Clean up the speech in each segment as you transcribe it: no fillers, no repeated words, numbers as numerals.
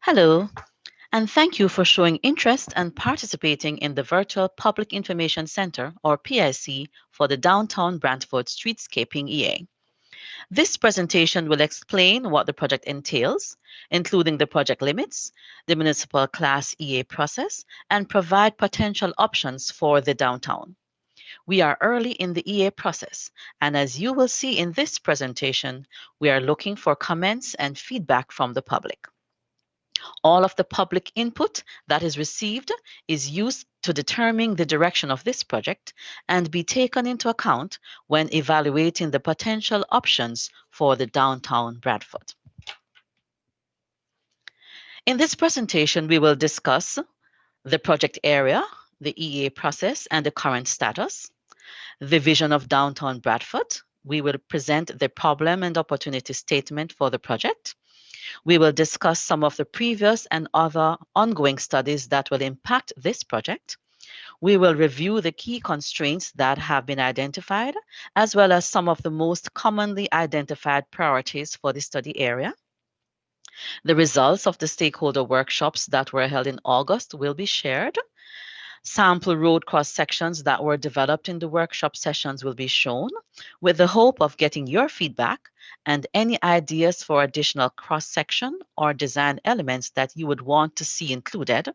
Hello, and thank you for showing interest and participating in the Virtual Public Information Center, or PIC, for the Downtown Brantford Streetscaping EA. This presentation will explain what the project entails, including the project limits, the municipal class EA process, and provide potential options for the downtown. We are early in the EA process, and as you will see in this presentation, we are looking for comments and feedback from the public. All of the public input that is received is used to determine the direction of this project and be taken into account when evaluating the potential options for the downtown Bradford. In this presentation, we will discuss the project area, the EA process and the current status, the vision of downtown Bradford. We will present the problem and opportunity statement for the project. We will discuss some of the previous and other ongoing studies that will impact this project. We will review the key constraints that have been identified, as well as some of the most commonly identified priorities for the study area. The results of the stakeholder workshops that were held in August will be shared. Sample road cross sections that were developed in the workshop sessions will be shown, with the hope of getting your feedback and any ideas for additional cross section or design elements that you would want to see included.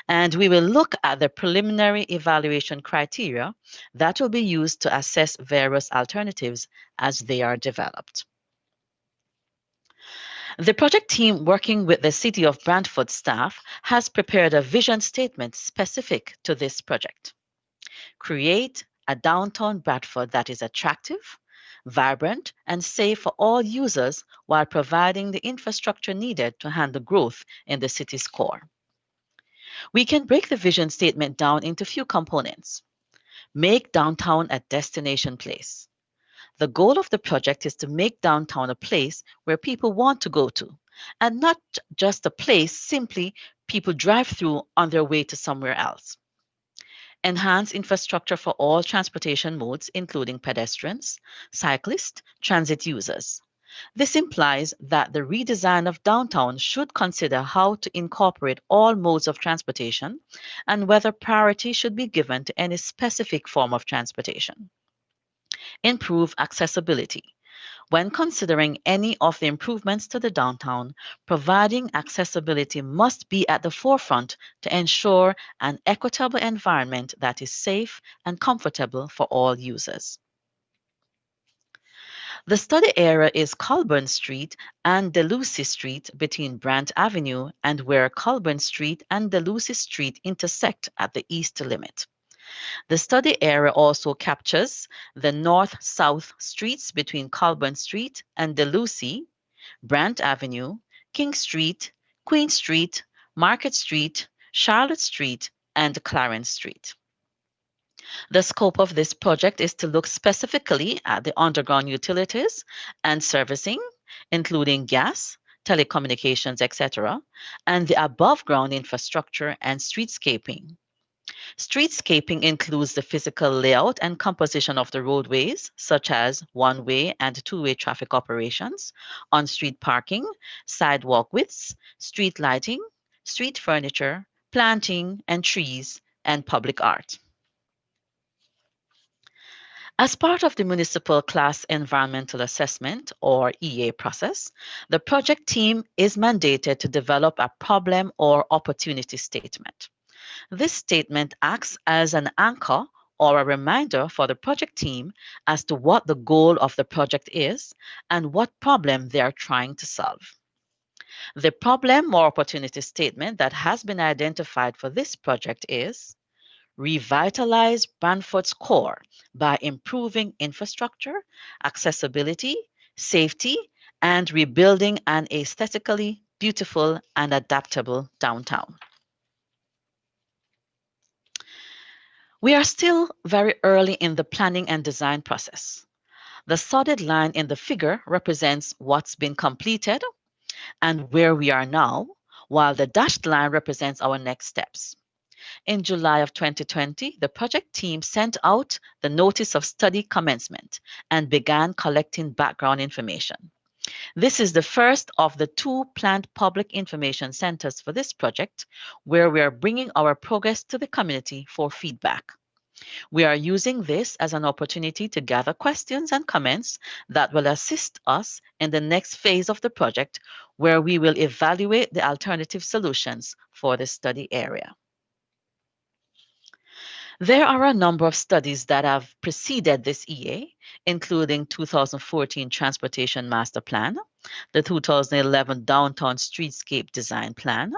And we will look at the preliminary evaluation criteria that will be used to assess various alternatives as they are developed. The project team working with the City of Brantford staff has prepared a vision statement specific to this project. Create a downtown Bradford that is attractive, vibrant, and safe for all users while providing the infrastructure needed to handle growth in the city's core. We can break the vision statement down into a few components. Make downtown a destination place. The goal of the project is to make downtown a place where people want to go to, and not just a place simply people drive through on their way to somewhere else. Enhance infrastructure for all transportation modes, including pedestrians, cyclists, transit users. This implies that the redesign of downtown should consider how to incorporate all modes of transportation and whether priority should be given to any specific form of transportation. Improve accessibility. When considering any of the improvements to the downtown, providing accessibility must be at the forefront to ensure an equitable environment that is safe and comfortable for all users. The study area is Colburn Street and DeLucy Street between Brant Avenue and where Colburn Street and DeLucy Street intersect at the east limit. The study area also captures the north-south streets between Colburn Street and DeLucy, Brant Avenue, King Street, Queen Street, Market Street, Charlotte Street, and Clarence Street. The scope of this project is to look specifically at the underground utilities and servicing, including gas, telecommunications, etc., and the above-ground infrastructure and streetscaping. Streetscaping includes the physical layout and composition of the roadways, such as one-way and two-way traffic operations, on-street parking, sidewalk widths, street lighting, street furniture, planting and trees, and public art. As part of the Municipal Class Environmental Assessment, or EA process, the project team is mandated to develop a problem or opportunity statement. This statement acts as an anchor or a reminder for the project team as to what the goal of the project is and what problem they are trying to solve. The problem or opportunity statement that has been identified for this project is revitalize Brantford's core by improving infrastructure, accessibility, safety, and rebuilding an aesthetically beautiful and adaptable downtown. We are still very early in the planning and design process. The solid line in the figure represents what's been completed and where we are now, while the dashed line represents our next steps. In July of 2020, the project team sent out the notice of study commencement and began collecting background information. This is the first of the 2 planned public information centers for this project, where we are bringing our progress to the community for feedback. We are using this as an opportunity to gather questions and comments that will assist us in the next phase of the project, where we will evaluate the alternative solutions for the study area. There are a number of studies that have preceded this EA, including 2014 Transportation Master Plan, the 2011 Downtown Streetscape Design Plan,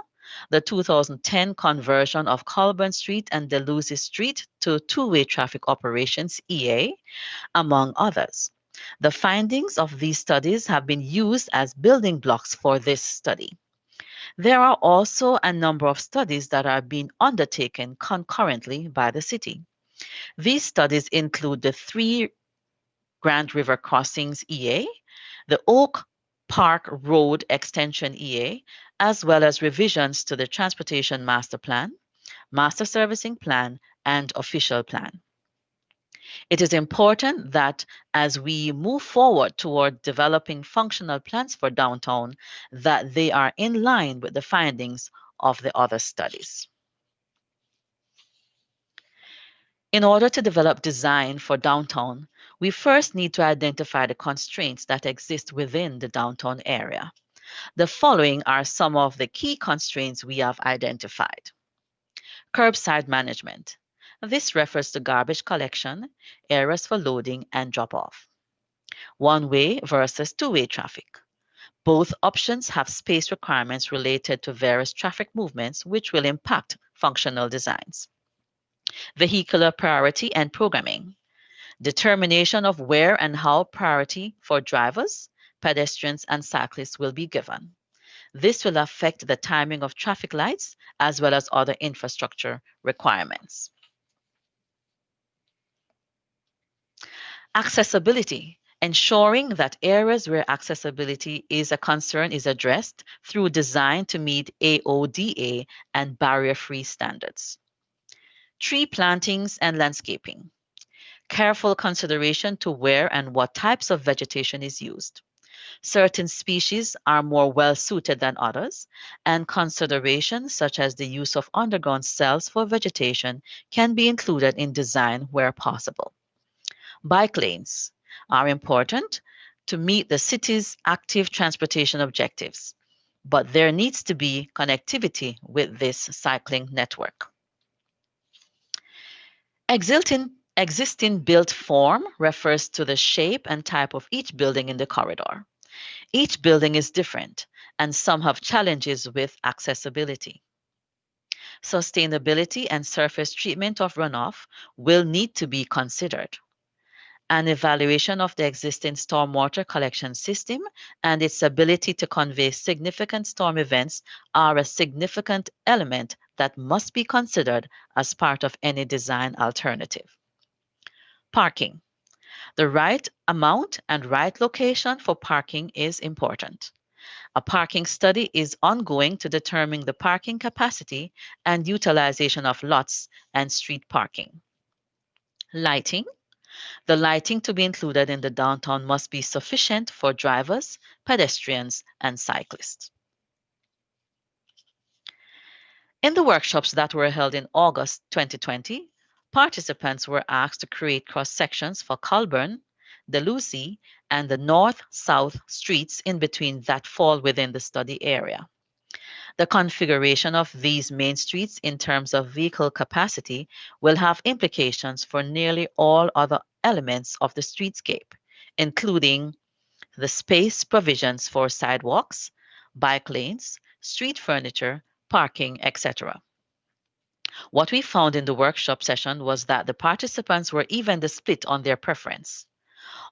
the 2010 conversion of Colburn Street and Deluzzi Street to two-way traffic operations EA, among others. The findings of these studies have been used as building blocks for this study. There are also a number of studies that are being undertaken concurrently by the city. These studies include the 3 Grand River Crossings EA, the Oak Park Road Extension EA, as well as revisions to the Transportation Master Plan, Master Servicing Plan, and Official Plan. It is important that as we move forward toward developing functional plans for downtown, that they are in line with the findings of the other studies. In order to develop design for downtown, we first need to identify the constraints that exist within the downtown area. The following are some of the key constraints we have identified. Curbside management. This refers to garbage collection, areas for loading and drop-off. One-way versus two-way traffic. Both options have space requirements related to various traffic movements, which will impact functional designs. Vehicular priority and programming. Determination of where and how priority for drivers, pedestrians, and cyclists will be given. This will affect the timing of traffic lights as well as other infrastructure requirements. Accessibility. Ensuring that areas where accessibility is a concern is addressed through design to meet AODA and barrier-free standards. Tree plantings and landscaping. Careful consideration to where and what types of vegetation is used. Certain species are more well suited than others, and considerations such as the use of underground cells for vegetation can be included in design where possible. Bike lanes are important to meet the city's active transportation objectives, but there needs to be connectivity with this cycling network. Existing built form refers to the shape and type of each building in the corridor. Each building is different, and some have challenges with accessibility. Sustainability and surface treatment of runoff will need to be considered. An evaluation of the existing stormwater collection system and its ability to convey significant storm events are a significant element that must be considered as part of any design alternative. Parking. The right amount and right location for parking is important. A parking study is ongoing to determine the parking capacity and utilization of lots and street parking. Lighting. The lighting to be included in the downtown must be sufficient for drivers, pedestrians, and cyclists. In the workshops that were held in August 2020, participants were asked to create cross-sections for Colburn, Deluzzi, and the north-south streets in between that fall within the study area. The configuration of these main streets in terms of vehicle capacity will have implications for nearly all other elements of the streetscape, including the space provisions for sidewalks, bike lanes, street furniture, parking, etc. What we found in the workshop session was that the participants were evenly split on their preference.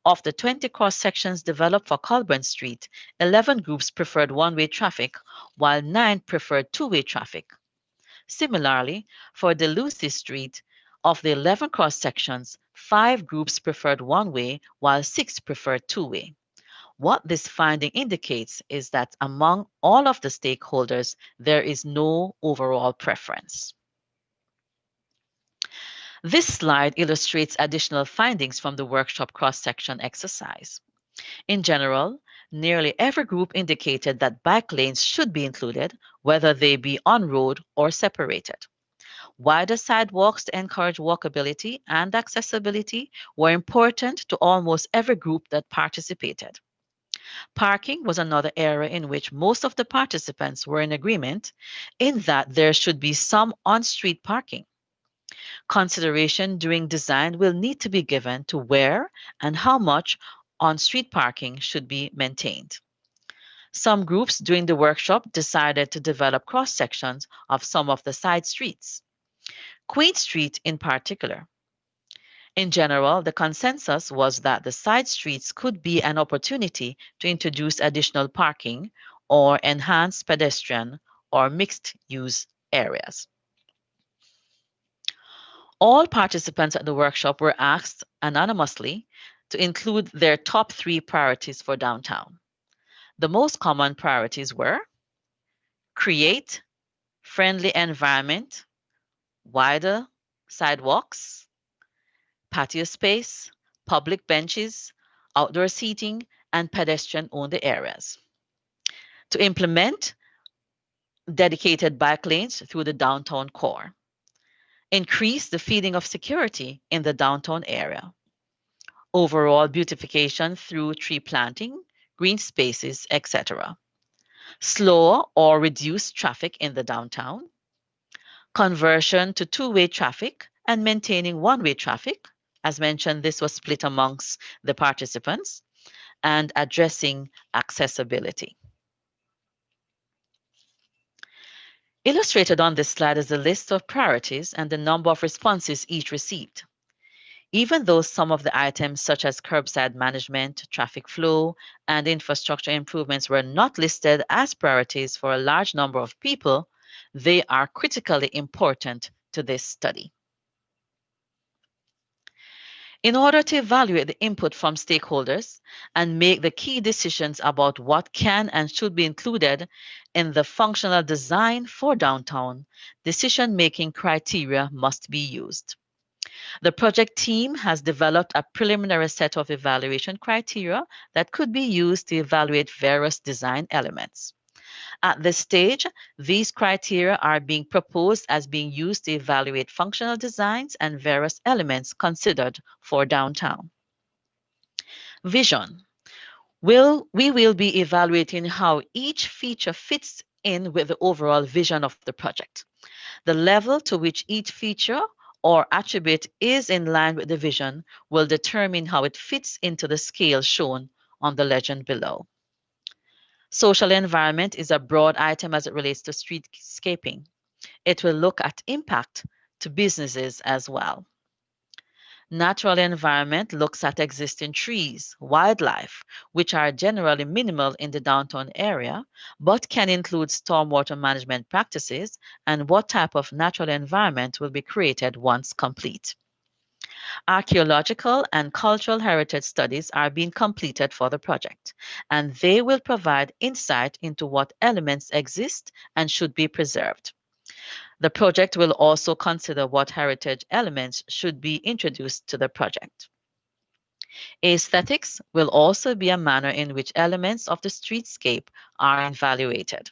Of the 20 cross-sections developed for Colburn Street, 11 groups preferred one-way traffic, while 9 preferred two-way traffic. Similarly, for Deluzzi Street, of the 11 cross-sections, 5 groups preferred one-way, while 6 preferred two-way. What this finding indicates is that among all of the stakeholders, there is no overall preference. This slide illustrates additional findings from the workshop cross-section exercise. In general, nearly every group indicated that bike lanes should be included, whether they be on road or separated. Wider sidewalks to encourage walkability and accessibility were important to almost every group that participated. Parking was another area in which most of the participants were in agreement in that there should be some on-street parking. Consideration during design will need to be given to where and how much on-street parking should be maintained. Some groups during the workshop decided to develop cross-sections of some of the side streets, Queen Street in particular. In general, the consensus was that the side streets could be an opportunity to introduce additional parking or enhance pedestrian or mixed-use areas. All participants at the workshop were asked anonymously to include their top 3 priorities for downtown. The most common priorities were create friendly environment, wider sidewalks, patio space, public benches, outdoor seating, and pedestrian-only areas. To implement dedicated bike lanes through the downtown core. Increase the feeling of security in the downtown area. Overall beautification through tree planting, green spaces, etc. Slow or reduce traffic in the downtown. Conversion to two-way traffic and maintaining one-way traffic. As mentioned, this was split amongst the participants, and addressing accessibility. Illustrated on this slide is a list of priorities and the number of responses each received. Even though some of the items such as curbside management, traffic flow, and infrastructure improvements were not listed as priorities for a large number of people, they are critically important to this study. In order to evaluate the input from stakeholders and make the key decisions about what can and should be included in the functional design for downtown, decision-making criteria must be used. The project team has developed a preliminary set of evaluation criteria that could be used to evaluate various design elements. At this stage, these criteria are being proposed as being used to evaluate functional designs and various elements considered for downtown. Vision. We will be evaluating how each feature fits in with the overall vision of the project. The level to which each feature or attribute is in line with the vision will determine how it fits into the scale shown on the legend below. Social environment is a broad item as it relates to streetscaping. It will look at impact to businesses as well. Natural environment looks at existing trees, wildlife, which are generally minimal in the downtown area, but can include stormwater management practices and what type of natural environment will be created once complete. Archaeological and cultural heritage studies are being completed for the project, and they will provide insight into what elements exist and should be preserved. The project will also consider what heritage elements should be introduced to the project. Aesthetics will also be a manner in which elements of the streetscape are evaluated.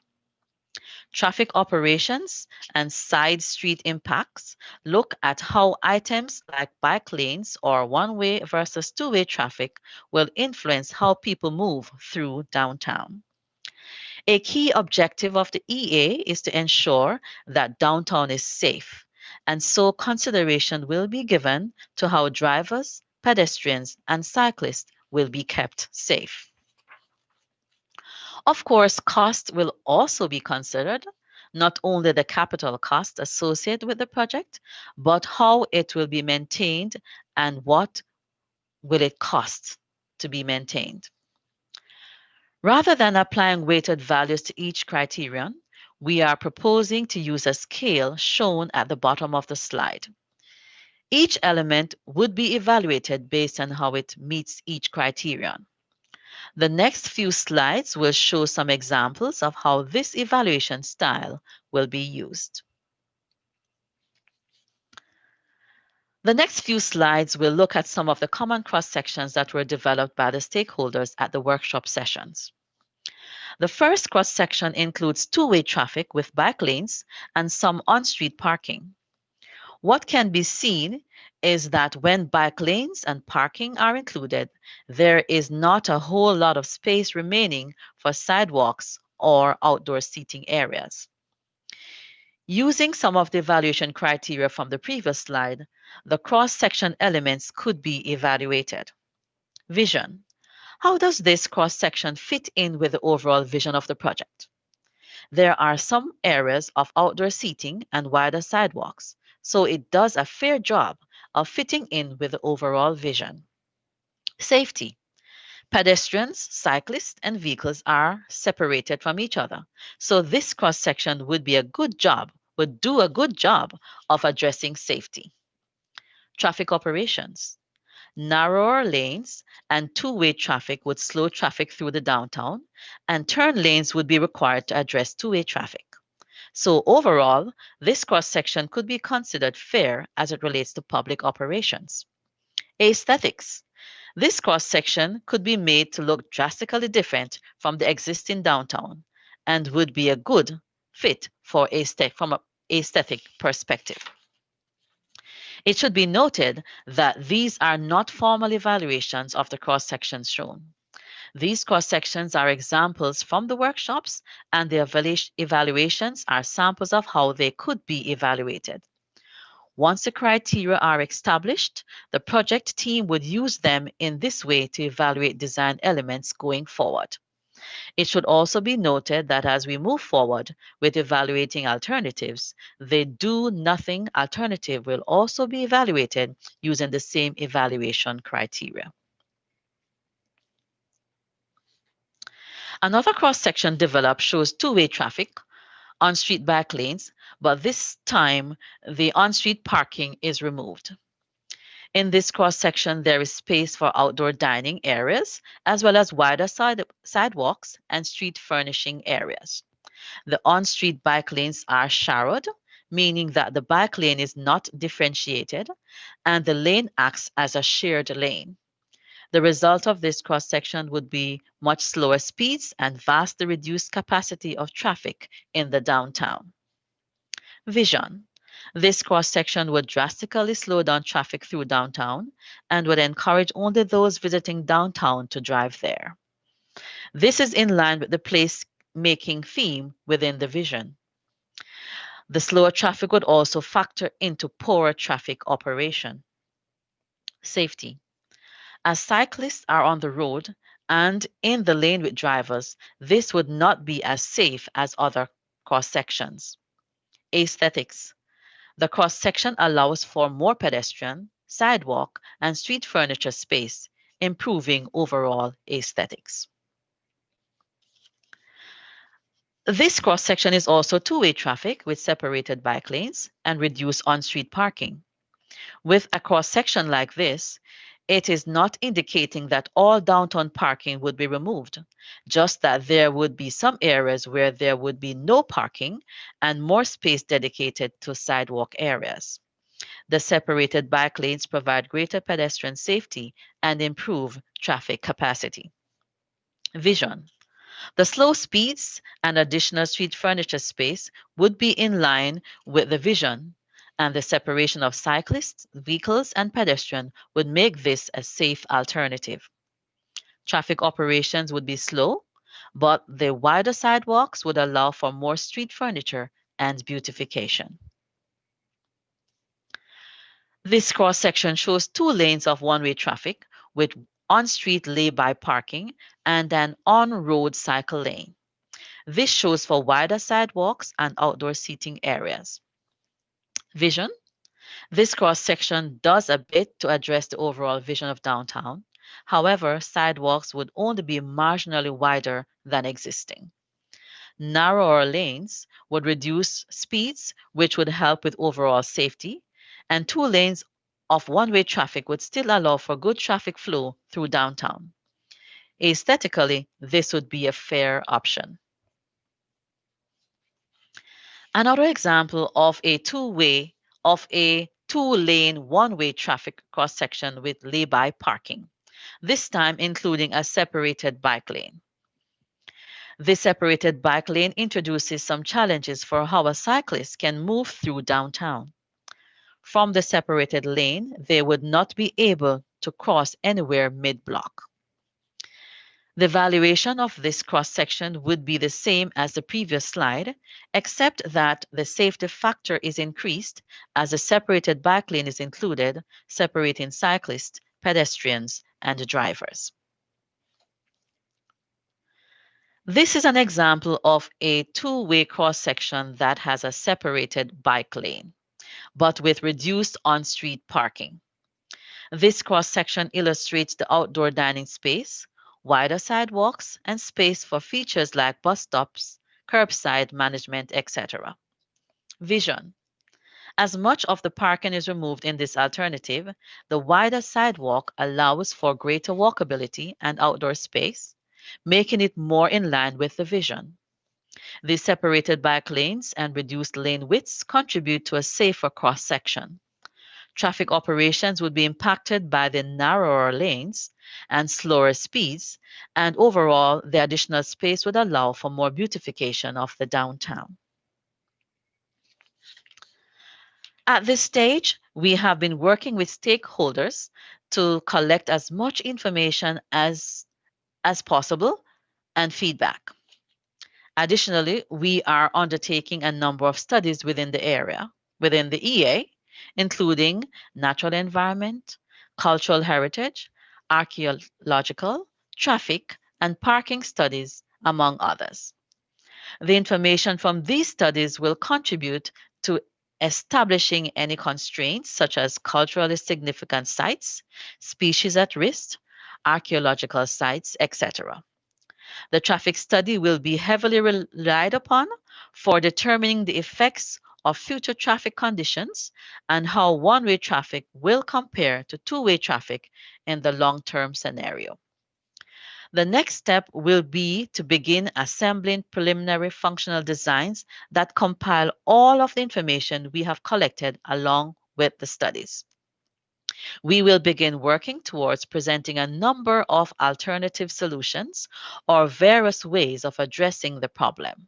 Traffic operations and side street impacts look at how items like bike lanes or one-way versus two-way traffic will influence how people move through downtown. A key objective of the EA is to ensure that downtown is safe, and so consideration will be given to how drivers, pedestrians, and cyclists will be kept safe. Of course, cost will also be considered, not only the capital cost associated with the project, but how it will be maintained and what will it cost to be maintained. Rather than applying weighted values to each criterion, we are proposing to use a scale shown at the bottom of the slide. Each element would be evaluated based on how it meets each criterion. The next few slides will show some examples of how this evaluation style will be used. The next few slides will look at some of the common cross-sections that were developed by the stakeholders at the workshop sessions. The first cross-section includes two-way traffic with bike lanes and some on-street parking. What can be seen is that when bike lanes and parking are included, there is not a whole lot of space remaining for sidewalks or outdoor seating areas. Using some of the evaluation criteria from the previous slide, the cross-section elements could be evaluated. Vision. How does this cross-section fit in with the overall vision of the project? There are some areas of outdoor seating and wider sidewalks, so it does a fair job of fitting in with the overall vision. Safety. Pedestrians, cyclists, and vehicles are separated from each other, so this cross-section would do a good job of addressing safety. Traffic operations. Narrower lanes and two-way traffic would slow traffic through the downtown, and turn lanes would be required to address two-way traffic. So overall, this cross-section could be considered fair as it relates to public operations. Aesthetics. This cross-section could be made to look drastically different from the existing downtown and would be a good fit from an aesthetic perspective. It should be noted that these are not formal evaluations of the cross-sections shown. These cross-sections are examples from the workshops, and the evaluations are samples of how they could be evaluated. Once the criteria are established, the project team would use them in this way to evaluate design elements going forward. It should also be noted that as we move forward with evaluating alternatives, the do nothing alternative will also be evaluated using the same evaluation criteria. Another cross-section developed shows two-way traffic, on-street bike lanes, but this time the on-street parking is removed. In this cross-section, there is space for outdoor dining areas, as well as wider sidewalks and street furnishing areas. The on-street bike lanes are shadowed, meaning that the bike lane is not differentiated, and the lane acts as a shared lane. The result of this cross-section would be much slower speeds and vastly reduced capacity of traffic in the downtown. Vision. This cross-section would drastically slow down traffic through downtown and would encourage only those visiting downtown to drive there. This is in line with the place-making theme within the vision. The slower traffic would also factor into poorer traffic operation. Safety. As cyclists are on the road and in the lane with drivers, this would not be as safe as other cross-sections. Aesthetics. The cross-section allows for more pedestrian, sidewalk, and street furniture space, improving overall aesthetics. This cross-section is also two-way traffic with separated bike lanes and reduced on-street parking. With a cross-section like this, it is not indicating that all downtown parking would be removed, just that there would be some areas where there would be no parking and more space dedicated to sidewalk areas. The separated bike lanes provide greater pedestrian safety and improve traffic capacity. Vision. The slow speeds and additional street furniture space would be in line with the vision, and the separation of cyclists, vehicles, and pedestrians would make this a safe alternative. Traffic operations would be slow, but the wider sidewalks would allow for more street furniture and beautification. This cross-section shows two lanes of one-way traffic with on-street lay-by parking and an on-road cycle lane. This shows for wider sidewalks and outdoor seating areas. Vision. This cross-section does a bit to address the overall vision of downtown. However, sidewalks would only be marginally wider than existing. Narrower lanes would reduce speeds, which would help with overall safety, and two lanes of one-way traffic would still allow for good traffic flow through downtown. Aesthetically, this would be a fair option. Another example of a two-way two-lane one-way traffic cross-section with lay-by parking, this time including a separated bike lane. This separated bike lane introduces some challenges for how a cyclist can move through downtown. From the separated lane, they would not be able to cross anywhere mid-block. The valuation of this cross-section would be the same as the previous slide, except that the safety factor is increased as a separated bike lane is included, separating cyclists, pedestrians, and drivers. This is an example of a two-way cross-section that has a separated bike lane, but with reduced on-street parking. This cross-section illustrates the outdoor dining space, wider sidewalks, and space for features like bus stops, curbside management, etc. Vision. As much of the parking is removed in this alternative, the wider sidewalk allows for greater walkability and outdoor space, making it more in line with the vision. The separated bike lanes and reduced lane widths contribute to a safer cross-section. Traffic operations would be impacted by the narrower lanes and slower speeds, and overall, the additional space would allow for more beautification of the downtown. At this stage, we have been working with stakeholders to collect as much information as possible and feedback. Additionally, we are undertaking a number of studies within the EA, including natural environment, cultural heritage, archaeological, traffic, and parking studies, among others. The information from these studies will contribute to establishing any constraints such as culturally significant sites, species at risk, archaeological sites, etc. The traffic study will be heavily relied upon for determining the effects of future traffic conditions and how one-way traffic will compare to two-way traffic in the long-term scenario. The next step will be to begin assembling preliminary functional designs that compile all of the information we have collected along with the studies. We will begin working towards presenting a number of alternative solutions or various ways of addressing the problem.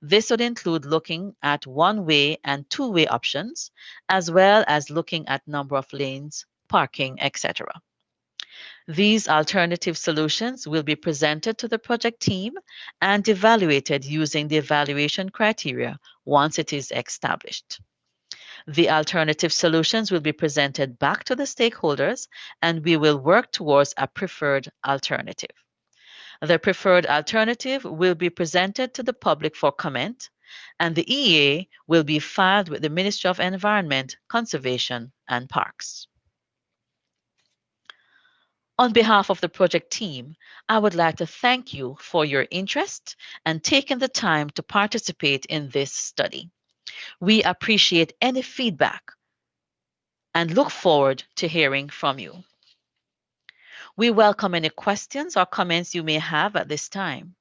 This would include looking at one-way and two-way options, as well as looking at number of lanes, parking, etc. These alternative solutions will be presented to the project team and evaluated using the evaluation criteria once it is established. The alternative solutions will be presented back to the stakeholders, and we will work towards a preferred alternative. The preferred alternative will be presented to the public for comment, and the EA will be filed with the Ministry of Environment, Conservation, and Parks. On behalf of the project team, I would like to thank you for your interest and taking the time to participate in this study. We appreciate any feedback and look forward to hearing from you. We welcome any questions or comments you may have at this time.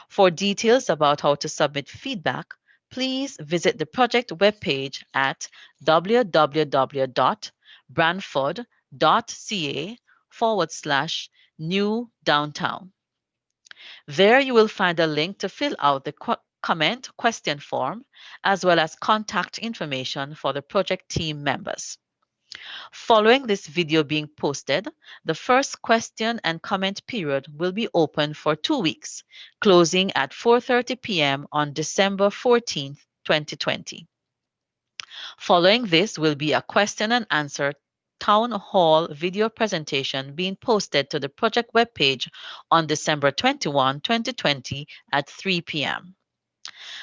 For details about how to submit feedback, please visit the project webpage at www.brantford.ca/new downtown. There you will find a link to fill out the comment question form, as well as contact information for the project team members. Following this video being posted, the first question and comment period will be open for 2 weeks, closing at 4:30 p.m. on December 14, 2020. Following this will be a question and answer town hall video presentation being posted to the project webpage on December 21, 2020 at 3 p.m.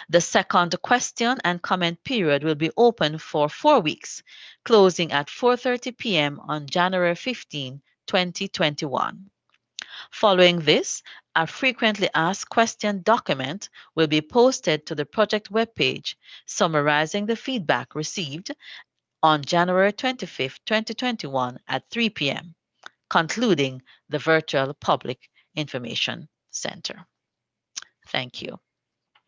The second question and comment period will be open for 4 weeks, closing at 4:30 p.m. on January 15, 2021. Following this, a frequently asked question document will be posted to the project webpage summarizing the feedback received on January 25, 2021 at 3 p.m., concluding the virtual public information center. Thank you.